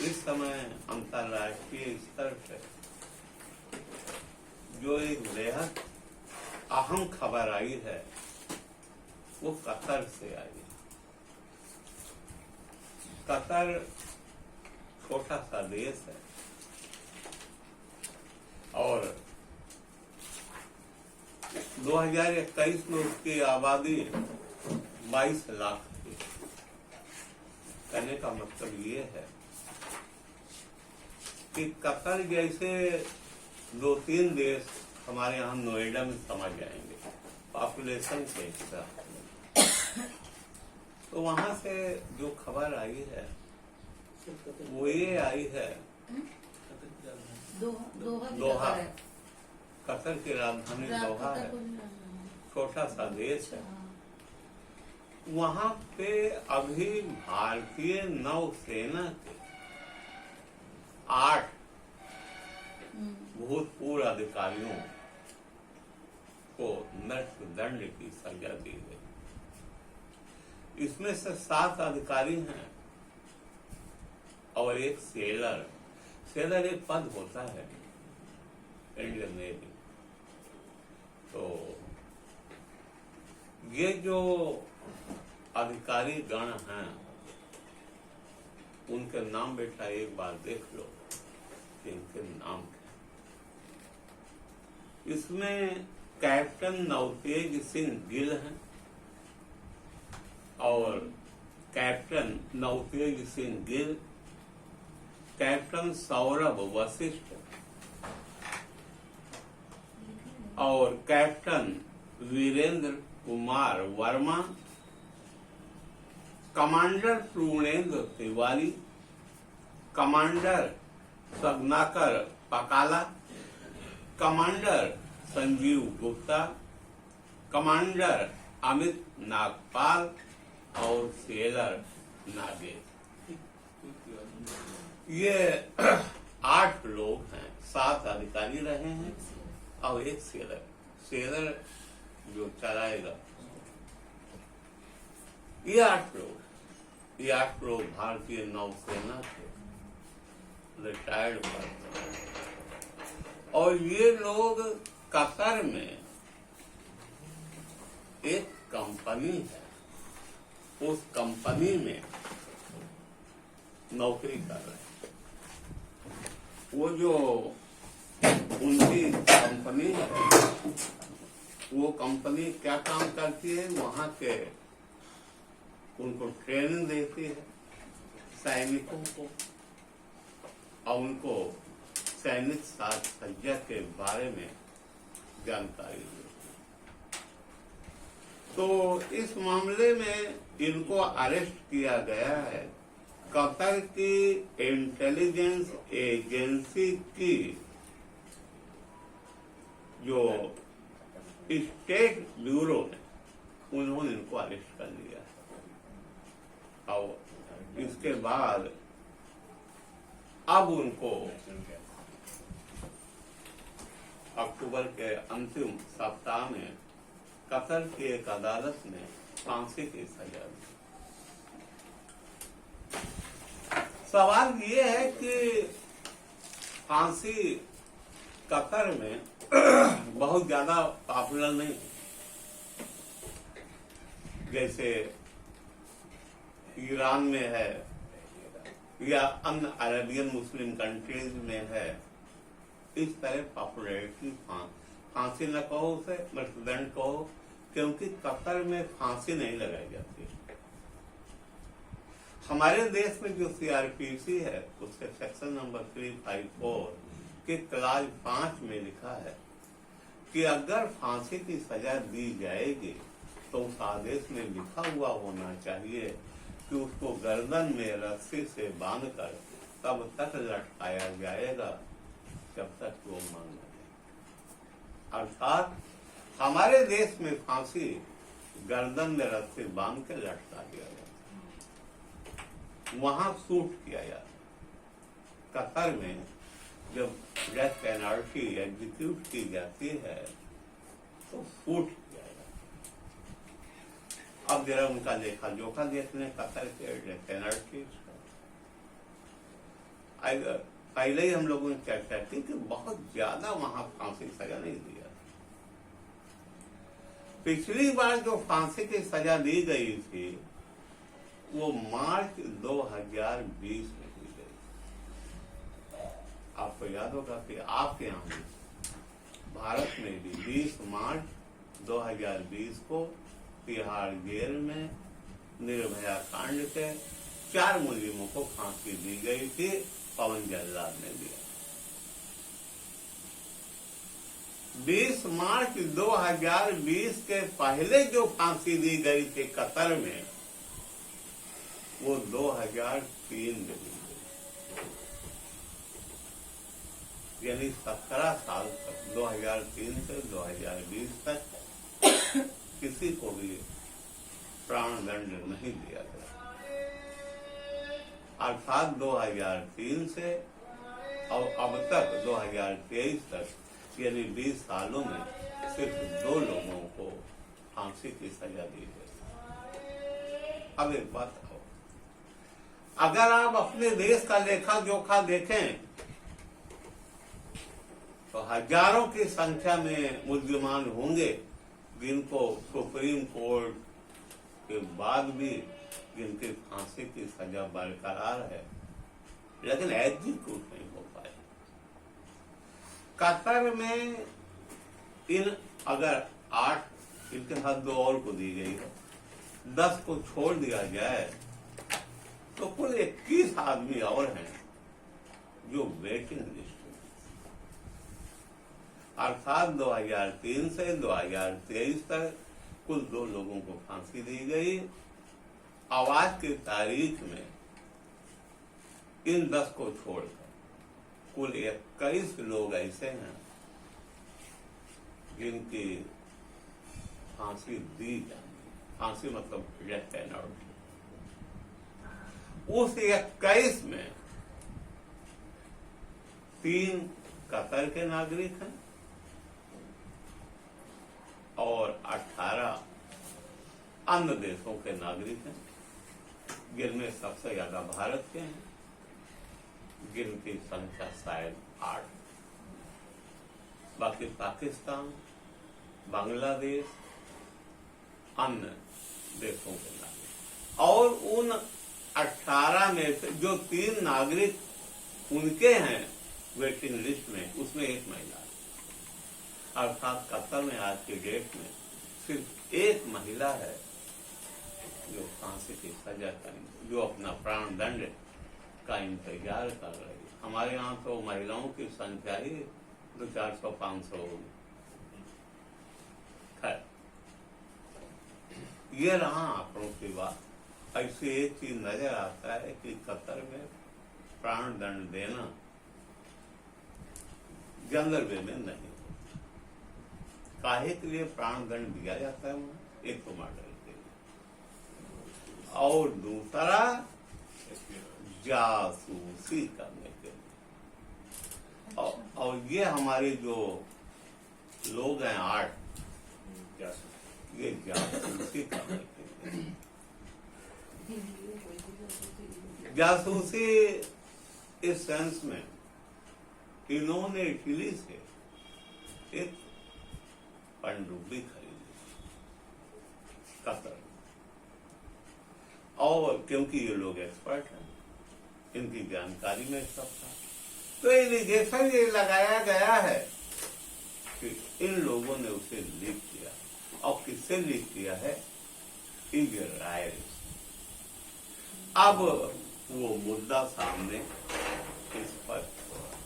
इस समय अंतर्राष्ट्रीय स्तर से जो एक बेहद अहम खबर आई है वो कतर से आई है। कतर छोटा सा देश है और 2021 में उसकी आबादी 22 लाख थी। कहने का मतलब ये है कि कतर जैसे 2-3 देश हमारे यहाँ नोएडा में समझ जाएंगे पॉपुलेशन के हिसाब। तो वहां से जो खबर आई है वो ये आई है दोहा, कतर की राजधानी दोहा है, छोटा सा देश है। वहां पे अभी भारतीय नौसेना के 8 भूतपूर्व अधिकारियों को मृत्युदंड की सजा दी गई। इसमें से 7 अधिकारी हैं और एक सेलर। सेलर एक पद होता है इंडियन नेवी। तो ये जो अधिकारी गण हैं उनके नाम बेटा एक बार देख लो कि इनके नाम क्या। इसमें कैप्टन नवतेज सिंह गिल हैं और कैप्टन नवतेज सिंह गिल, कैप्टन सौरभ वशिष्ठ और captain Virendra Kumar Verma, commander Purnendra Tiwari, commander Sagnakar Pakala, commander Sanjeev Gupta, commander Amit Nagpal और सेलर नागेश। ये 8 लोग हैं, 7 अधिकारी रहे हैं और एक सेलर। सेलर जो चलाएगा। ये 8 लोग भारतीय नौसेना के रिटायर्ड पर्सन हैं और ये लोग कतर में एक कंपनी है, उस कंपनी में नौकरी कर रहे हैं। वो जो उनकी कंपनी है वो कंपनी क्या काम करती है, वहां के उनको ट्रेनिंग देती है सैनिकों को और उनको सैनिक साज सज्जा के बारे में जानकारी देती है। तो इस मामले में इनको अरेस्ट किया गया है कतर की इंटेलिजेंस एजेंसी की जो स्टेट ब्यूरो है, उन्होंने इनको अरेस्ट कर लिया है और इसके बाद अब उनको अक्टूबर के अंतिम सप्ताह में कतर की एक अदालत ने फांसी की सजा दी। सवाल ये है कि फांसी कतर में बहुत ज्यादा पॉपुलर नहीं है, जैसे ईरान में है या अन्य अरेबियन मुस्लिम कंट्रीज में है। इस तरह पॉपुलैरिटी फांसी न कहो, उसे मृत्युदंड कहो, क्योंकि कतर में फांसी नहीं लगाई जाती। हमारे देश में जो सीआरपीसी है उसके सेक्शन नंबर 354 के क्लास 5 में लिखा है कि अगर फांसी की सजा दी जाएगी तो उस आदेश में लिखा हुआ होना चाहिए कि उसको गर्दन में रस्सी से बांधकर तब तक लटकाया जाएगा जब तक वो मर न जाए। अर्थात हमारे देश में फांसी गर्दन में रस्सी बांध के लटका दिया जाता, वहां शूट किया जाता। कतर में जब डेथ पेनल्टी एग्जीक्यूट की जाती है तो शूट किया जाता। अब जरा उनका लेखा जोखा देखने कतर के डेथ पेनल्टी पहले ही हम लोगों ने चर्चा की कि बहुत ज्यादा वहां फांसी की सजा नहीं दिया। पिछली बार जो फांसी की सजा दी गई थी वो मार्च 2020 में दी गई। आपको याद होगा कि आपके यहाँ भी भारत में भी 20 मार्च 2020 को तिहाड़ जेल में निर्भया कांड के 4 मुलजिमों को फांसी दी गई थी। पवन जल्लाद ने दिया। 20 मार्च 2020 के पहले जो फांसी दी गई थी कतर में वो 2003 में दी गई, यानी 17 साल तक 2003 से 2020 तक किसी को भी प्राण दंड नहीं दिया गया। अर्थात 2003 से और अब तक 2023 तक यानी 20 सालों में सिर्फ 2 लोगों को फांसी की सजा दी गई। अब एक बात हो, अगर आप अपने देश का लेखा जोखा देखें तो हजारों की संख्या में मुल्जिमान होंगे जिनको सुप्रीम कोर्ट के बाद भी जिनकी फांसी की सजा बरकरार है, लेकिन एग्जीक्यूट नहीं हो पाए। कतर में अगर 8 इनके साथ 2 और को दी गई है, 10 को छोड़ दिया जाए तो कुल 21 आदमी और हैं जो वेटिंग लिस्ट में। अर्थात 2003 से 2023 तक कुल 2 लोगों को फांसी दी गई। आज की तारीख में इन 10 को छोड़कर कुल 21 लोग ऐसे हैं जिनकी फांसी दी जाती। फांसी मतलब डेथ पेनल्टी। उस 21 में 3 कतर के नागरिक हैं और 18 अन्य देशों के नागरिक हैं, जिनमें सबसे ज्यादा भारत के हैं, जिनकी संख्या शायद 8। बाकी पाकिस्तान, बांग्लादेश, अन्य देशों के नागरिक। और उन 18 में से जो 3 नागरिक उनके हैं वेटिंग लिस्ट में, उसमें 1 महिला है। अर्थात कतर में आज के डेट में सिर्फ 1 महिला है जो फांसी की सजा का, जो अपना प्राण दंड का इंतजार कर रही है। हमारे यहाँ तो महिलाओं की संख्या ही 200-400-500 होगी। खैर, ये रहा आंकड़ों की बात। ऐसी एक चीज नजर आता है कि कतर में प्राण दंड देना जनरल वे में नहीं। काहे के लिए प्राण दंड दिया जाता है वहां? एक तो मर्डर के लिए और दूसरा जासूसी करने के लिए। और ये हमारे जो लोग हैं 8, ये जासूसी करने के लिए। जासूसी इस सेंस में इन्होंने इटली से एक पनडुब्बी खरीदी कतर, और क्योंकि ये लोग एक्सपर्ट हैं, इनकी जानकारी में सब था, तो एलिगेशन ये लगाया गया है कि इन लोगों ने उसे लीक किया। और किससे लीक किया है? इजराइल। अब वो मुद्दा सामने स्पष्ट हो रहा है।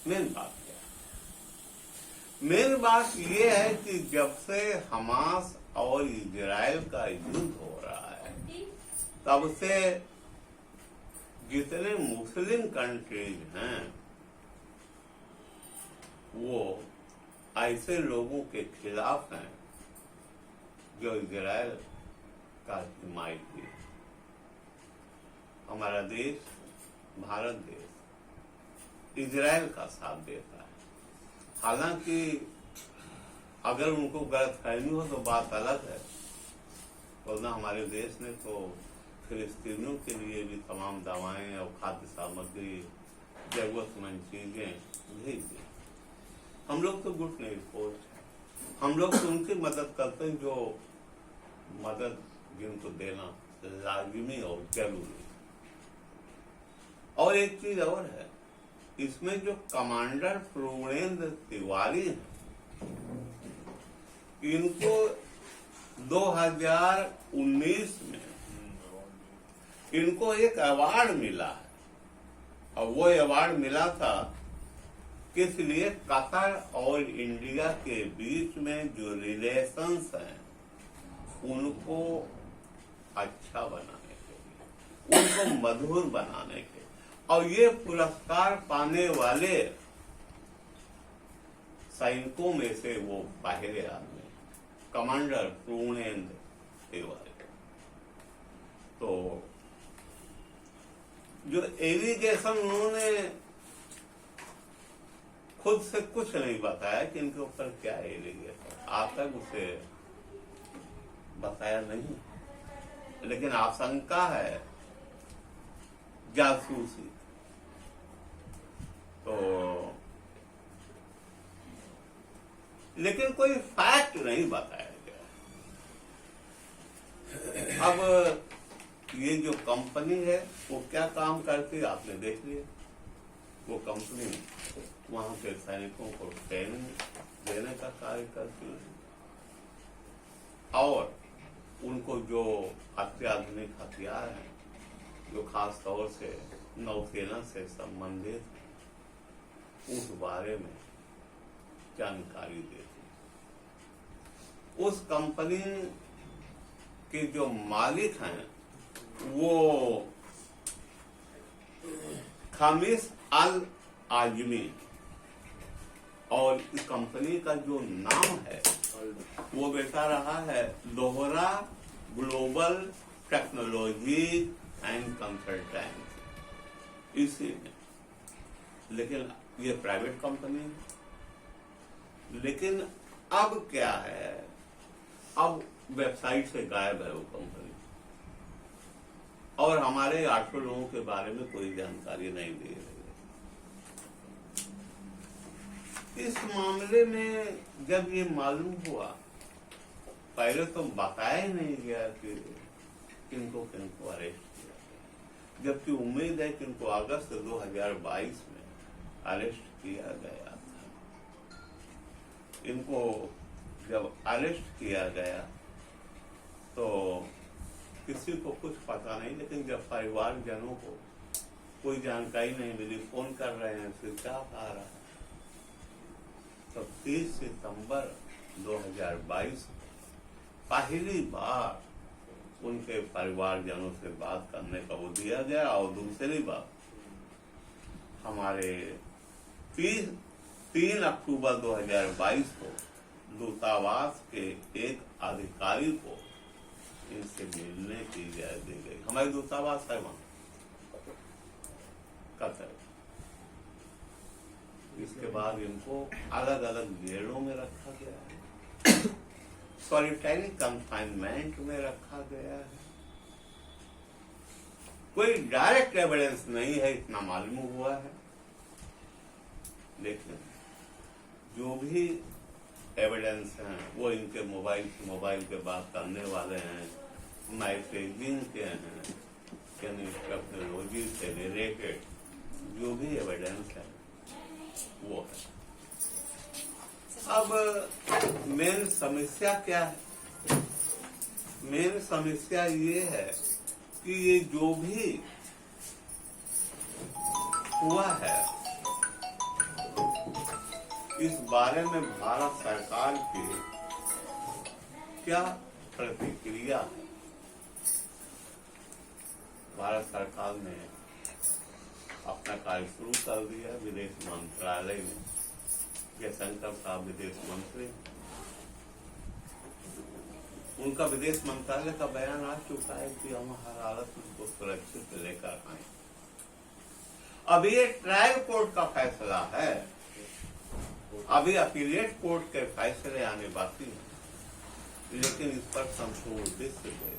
मेन बात क्या है? मेन बात ये है कि जब से हमास और इजराइल का युद्ध हो रहा है, तब से जितने मुस्लिम कंट्रीज हैं वो ऐसे लोगों के खिलाफ हैं जो इजराइल का हिमायती है। हमारा देश, भारत देश इजराइल का साथ देता है। हालांकि अगर उनको गलतफहमी हो तो बात अलग है, वरना हमारे देश ने तो फिलिस्तीनियों के लिए भी तमाम दवाएं और खाद्य सामग्री, जरूरतमंद चीजें भेज दें। हम लोग तो गुट नहीं रिपोर्ट, हम लोग तो उनकी मदद करते हैं जो मदद जिनको देना लाजिमी और जरूरी। और एक चीज और है, इसमें जो कमांडर पूर्णेंद्र तिवारी हैं, इनको 2019 में इनको एक अवार्ड मिला है, और वो अवार्ड मिला था किस लिए? कतर और इंडिया के बीच में जो रिलेशंस हैं उनको अच्छा बनाने के लिए, उनको मधुर बनाने के। और ये पुरस्कार पाने वाले सैनिकों में से वो पहले आदमी, कमांडर पूर्णेंद्र तिवारी। तो जो एलिगेशन उन्होंने खुद से कुछ नहीं बताया कि इनके ऊपर क्या एलिगेशन, आज तक उसे बताया नहीं, लेकिन आशंका है जासूसी। तो लेकिन कोई फैक्ट नहीं बताया गया। अब ये जो कंपनी है वो क्या काम करती है आपने देख लिया। वो कंपनी वहां के सैनिकों को ट्रेनिंग देने का कार्य करती है, और उनको जो अत्याधुनिक हथियार हैं जो खास तौर से नौसेना से संबंधित, उस बारे में जानकारी देती। उस कंपनी के जो मालिक हैं वो खामिस अल आजमी, और इस कंपनी का जो नाम है वो बेटा रहा है Lohra global technology and consultant, इसी में। लेकिन ये प्राइवेट कंपनी है। लेकिन अब क्या है, अब वेबसाइट से गायब है वो कंपनी, और हमारे 800 लोगों के बारे में कोई जानकारी नहीं दे रही है। इस मामले में जब ये मालूम हुआ, पहले तो बताया ही नहीं गया कि किनको किनको अरेस्ट किया, जबकि उम्मीद है कि इनको अगस्त 2022 में अरेस्ट किया गया था। इनको जब अरेस्ट किया गया तो किसी को कुछ पता नहीं, लेकिन जब परिवारजनों को कोई जानकारी नहीं मिली, फोन कर रहे हैं, स्विच ऑफ आ रहा है, तो 30 सितंबर 2022 पहली बार उनके परिवारजनों से बात करने का वो दिया गया। और दूसरी बात, हमारे 3 अक्टूबर 2022 को दूतावास के एक अधिकारी को इनसे मिलने की इजाजत दी गई। हमारे दूतावास है वहां कतर। इसके बाद इनको अलग अलग जेलों में रखा गया है, सॉलिटरी कंफाइनमेंट में रखा गया है। कोई डायरेक्ट एविडेंस नहीं है, इतना मालूम हुआ है। लेकिन जो भी एविडेंस हैं वो इनके मोबाइल पे बात करने वाले हैं, मैसेजिंग के हैं, यानी टेक्नोलॉजी से रिलेटेड जो भी एविडेंस है वो है। अब मेन समस्या क्या है? मेन समस्या ये है कि ये जो भी हुआ है, इस बारे में भारत सरकार की क्या प्रतिक्रिया है? भारत सरकार ने अपना कार्य शुरू कर दिया। विदेश मंत्रालय ने, जयशंकर साहब विदेश मंत्री, उनका विदेश मंत्रालय का बयान आ चुका है कि हम हर हालत में उसको सुरक्षित लेकर आए। अब ये ट्रायल कोर्ट का फैसला है, अभी अपीलेट कोर्ट के फैसले आने बाकी हैं। लेकिन इस पर संपूर्ण विश्व में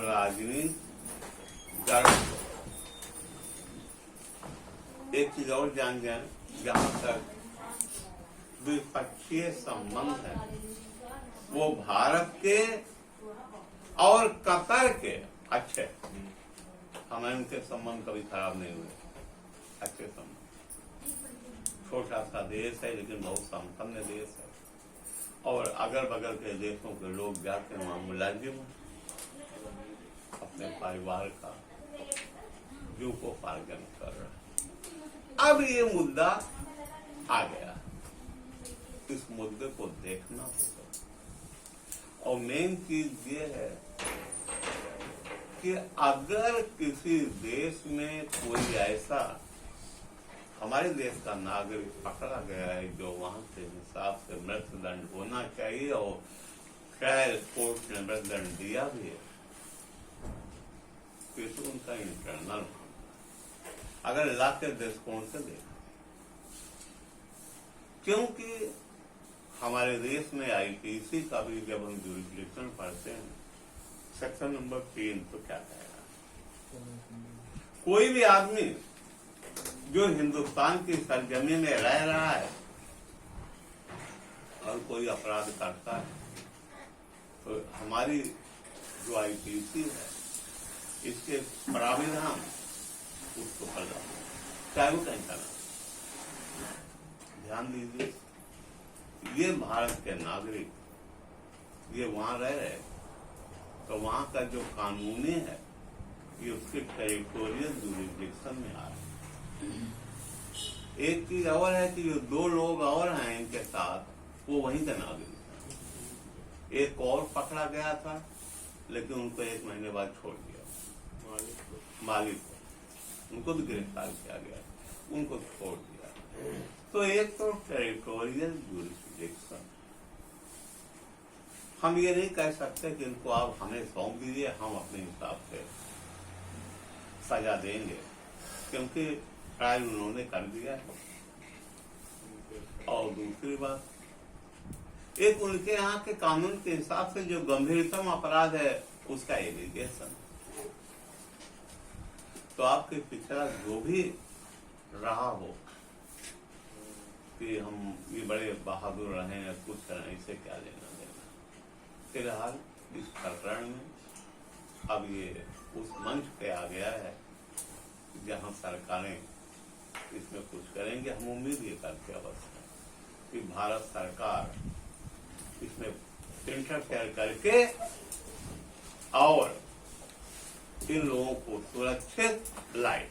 राजनीति गर्म एक चीज और जान जाए, जहां तक द्विपक्षीय संबंध है वो भारत के और कतर के अच्छे, हमें उनके संबंध कभी खराब नहीं हुए, अच्छे संबंध। छोटा सा देश है लेकिन बहुत संपन्न देश है, और अगल बगल के देशों के लोग जाके वहां मुलाजिम अपने परिवार का जीविकोपार्जन कर रहा है। अब ये मुद्दा आ गया, इस मुद्दे को देखना होगा। और मेन चीज ये है कि अगर किसी देश में कोई ऐसा हमारे देश का नागरिक पकड़ा गया है जो वहां के हिसाब से मृत्युदंड होना चाहिए, और शायद कोर्ट ने मृत्युदंड दिया भी है, तो उनका इंटरनल अगर ला के दृष्टिकोण से देखा, क्योंकि हमारे देश में आईपीसी का भी जब हम ज्यूरिसडिक्शन पढ़ते हैं, सेक्शन नंबर 3 तो क्या कहेगा, कोई भी आदमी जो हिंदुस्तान की सरजमी में रह रहा है और कोई अपराध करता है, तो हमारी जो आईपीसी है इसके प्राविधान उसको फल चाहे वो कहीं का ना। ध्यान दीजिए, ये भारत के नागरिक ये वहां रह रहे, तो वहां का जो कानूनी है ये उसके टेरिटोरियल ज्यूरिसडिक्शन में आ रहा है। एक चीज और है कि जो 2 लोग और हैं इनके साथ वो वहीं के नागरिक हैं। एक और पकड़ा गया था लेकिन उनको 1 महीने बाद छोड़ दिया, मालिक को, उनको भी गिरफ्तार किया गया, उनको छोड़ दिया। तो एक तो टेरिटोरियल ज्यूरिसडिक्शन, हम ये नहीं कह सकते कि इनको आप हमें सौंप दीजिए, हम अपने हिसाब से सजा देंगे, क्योंकि ट्रायल उन्होंने कर दिया है। और दूसरी बात, एक उनके यहाँ के कानून के हिसाब से जो गंभीरतम अपराध है उसका एलिगेशन, तो आपके पिछड़ा जो भी रहा हो कि हम ये बड़े बहादुर रहे या कुछ करें, इससे क्या लेना देना। फिलहाल इस प्रकरण में अब ये उस मंच पे आ गया है जहां सरकारें इसमें कुछ करेंगे। हम उम्मीद ये करते अवश्य कि भारत सरकार इसमें इंटरफेयर करके और इन लोगों को सुरक्षित लाए।